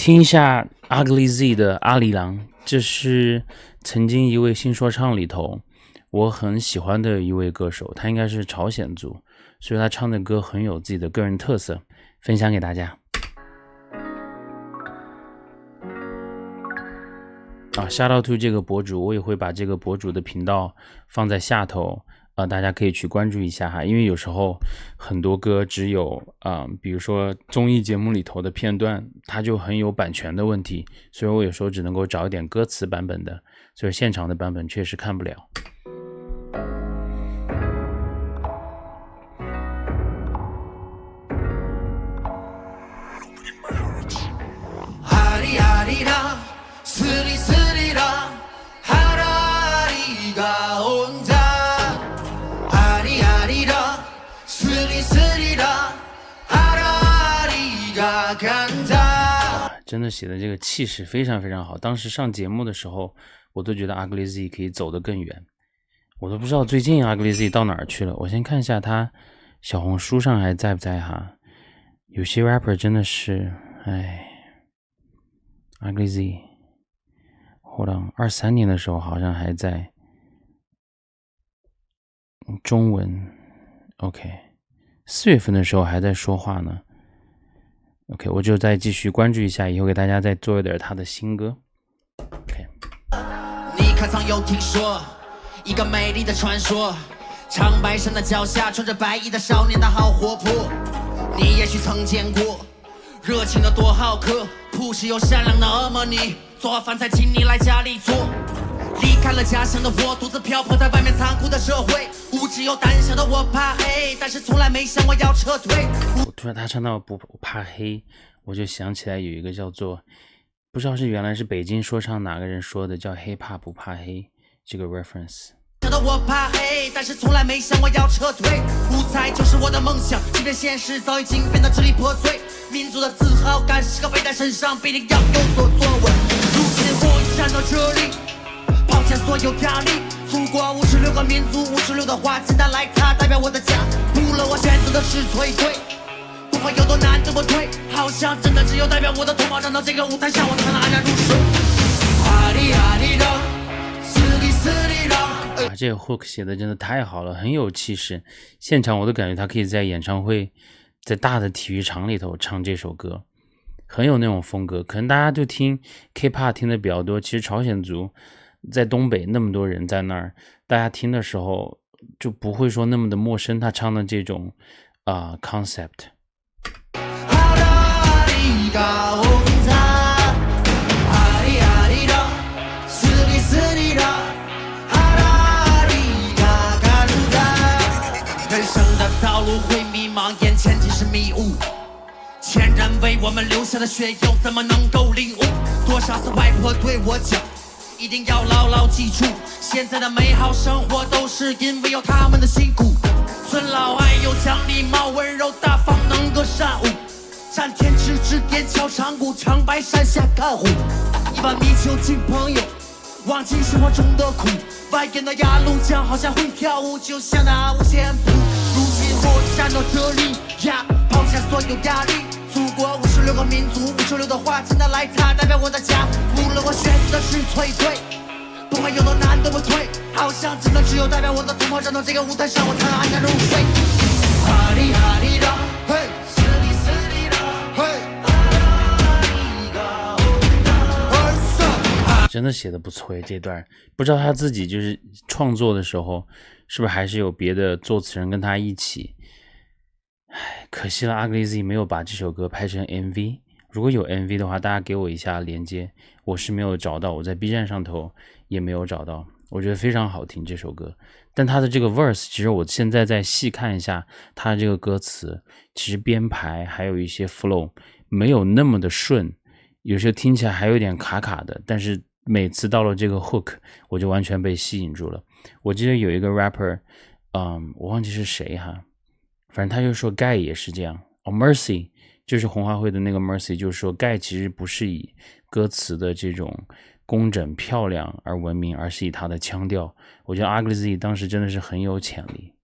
听一下 Ugly Z 的阿里郎，这是曾经一位新说唱里头我很喜欢的一位歌手，他应该是朝鲜族，所以他唱的歌很有自己的个人特色，分享给大家。shout out to 这个博主，我也会把这个博主的频道放在下头，大家可以去关注一下哈，因为有时候很多歌只有比如说综艺节目里头的片段，它就很有版权的问题，所以我有时候只能够找一点歌词版本的，所以现场的版本确实看不了。真的写的这个气势非常非常好，当时上节目的时候我都觉得 Ugly Z 可以走得更远，我都不知道最近 Ugly Z 到哪儿去了，我先看一下他小红书上还在不在哈，有些 rapper 真的是Ugly Z hold on 23年的时候好像还在中文 OK 4月份的时候还在说话呢OK 我就再继续关注一下，以后给大家再做一点他的新歌 OK 你可曾有听说一个美丽的传说，长白山的脚下穿着白衣的少年，他好活泼，你也许曾见过，热情的多好客，朴实又善良的恶魔，你做饭才请你来家里做，离开了家乡的我，独自漂泊在外面残酷的社会，无知又胆小的我怕黑，但是从来没想过要撤退。我突然他唱到不怕黑，我就想起来有一个叫做，不知道是原来是北京说唱哪个人说的，叫黑怕不怕黑这个 reference。我怕黑，但是从来没想过要撤退，舞台就是我的梦想，即便现实早已经变得支离破碎，民族的自豪感时刻背在身上，必定要有所作为。如今我已站到这里，抛下所有压力，祖国56个民族56的花简单来，它代表我的家，无论我选择的是错与对，不管有多难怎么退，好像真的只有代表我的同胞站到这个舞台上，我才能安然入睡。阿里阿里的斯里斯里的这个 hook 写的真的太好了，很有气势，现场我都感觉他可以在演唱会在大的体育场里头唱这首歌，很有那种风格。可能大家就听 K-pop 听的比较多，其实朝鲜族在东北那么多人在那儿，大家听的时候就不会说那么的陌生，他唱的这种concept。人生的道路会迷茫，眼前尽是迷雾，前人为我们留下的血又怎么能够领悟？多少次外婆对我讲，一定要牢牢记住，现在的美好生活都是因为有他们的辛苦。尊老爱幼讲礼貌，温柔大方能歌善舞，占天池指点敲长鼓，长白山下看虎，一碗米酒敬朋友，忘记生活中的苦，外边的鸭绿江好像会跳舞，就像那五线谱。如今我站到这里呀，抛下所有压力，祖国56个民族56的花简单来，它代表我的家，无论我选择的是错与对，不管有多难怎么退，好像真的只有代表我的同胞站到这个舞台上，我才能安然入睡。哈利哈利的嘿，斯里斯里的嘿，真的写的不错这段，不知道他自己就是创作的时候是不是还是有别的作词人跟他一起，可惜了 Ugly Z 没有把这首歌拍成 MV， 如果有 MV 的话大家给我一下连接，我是没有找到，我在 B 站上头也没有找到，我觉得非常好听这首歌，但他的这个 verse 其实我现在再细看一下他的这个歌词，其实编排还有一些 flow 没有那么的顺，有时候听起来还有点卡卡的，但是每次到了这个 hook 我就完全被吸引住了。我记得有一个 rapper 我忘记是谁哈，反正他就说盖也是这样Mercy 就是红花会的那个 Mercy 就是说盖其实不是以歌词的这种工整漂亮而闻名，而是以他的腔调，我觉得 Ugly Z 当时真的是很有潜力。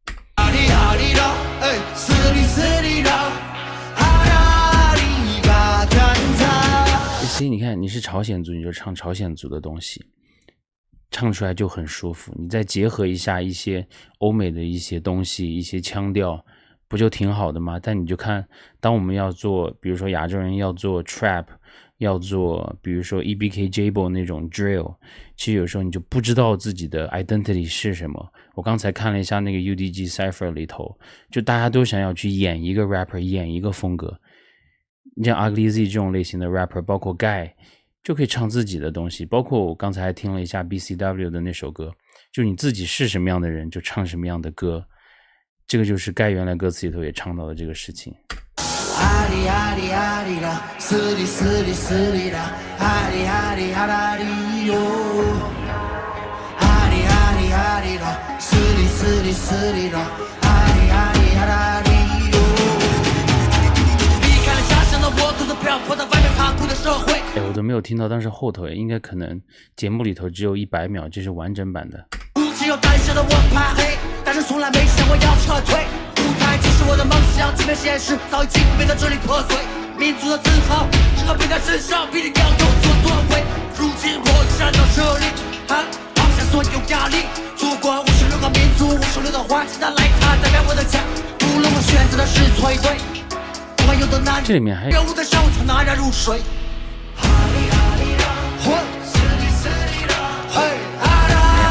其实你看，你是朝鲜族，你就唱朝鲜族的东西，唱出来就很舒服。你再结合一下一些欧美的一些东西，一些腔调，不就挺好的吗？但你就看，当我们要做，比如说亚洲人要做 trap， 要做比如说 EBK、Jabo 那种 drill， 其实有时候你就不知道自己的 identity 是什么。我刚才看了一下那个 UDG Cypher 里头，就大家都想要去演一个 rapper， 演一个风格。你像 Ugly Z 这种类型的 rapper， 包括 Guy 就可以唱自己的东西，包括我刚才还听了一下 BCW 的那首歌，就你自己是什么样的人就唱什么样的歌，这个就是 Guy 原来歌词里头也唱到的这个事情。阿里阿里阿里啦，斯里斯里斯里啦，阿里阿里阿拉里哟，阿里阿里阿里啦，斯里斯里斯里啦，阿里阿里阿拉里哟。离开了家乡的我，独自漂泊在外面残酷的社会。我都没有听到当时后头，应该可能节目里头只有100秒，这是完整版的。只有胆小的我怕黑，但是从来没想过要撤退。舞台就是我的梦想，即便现实早已经被它支离破碎。民族的自豪只要背在身上，必定要有所作为。如今我站到这里，放下所有压力。祖国56个民族，56的花，现在来它代表我的家。无论我选择的是错与对，不管有多难，这里面还有我的手才能安然入睡。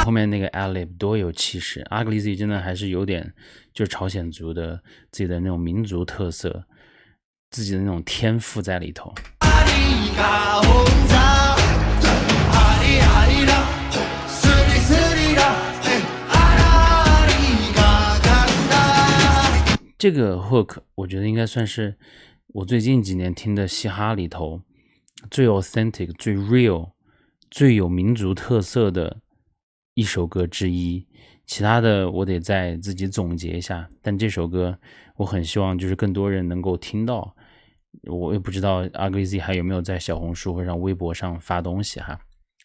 后面那个 Alip 多有气势 ，Ugly Z 真的还是有点就是朝鲜族的自己的那种民族特色，自己的那种天赋在里头。这个 hook 我觉得应该算是我最近几年听的嘻哈里头最 authentic、最 real、最有民族特色的一首歌之一，其他的我得再自己总结一下，但这首歌我很希望就是更多人能够听到。我也不知道 Ugly Z 还有没有在小红书或者微博上发东西哈，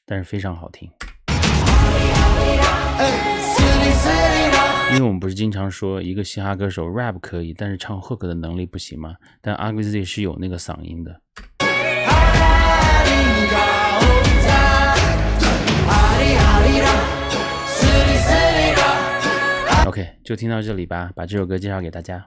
但是非常好听。因为我们不是经常说一个嘻哈歌手 rap 可以，但是唱 hook 的能力不行吗？但 Ugly Z 是有那个嗓音的。OK， 就听到这里吧，把这首歌介绍给大家。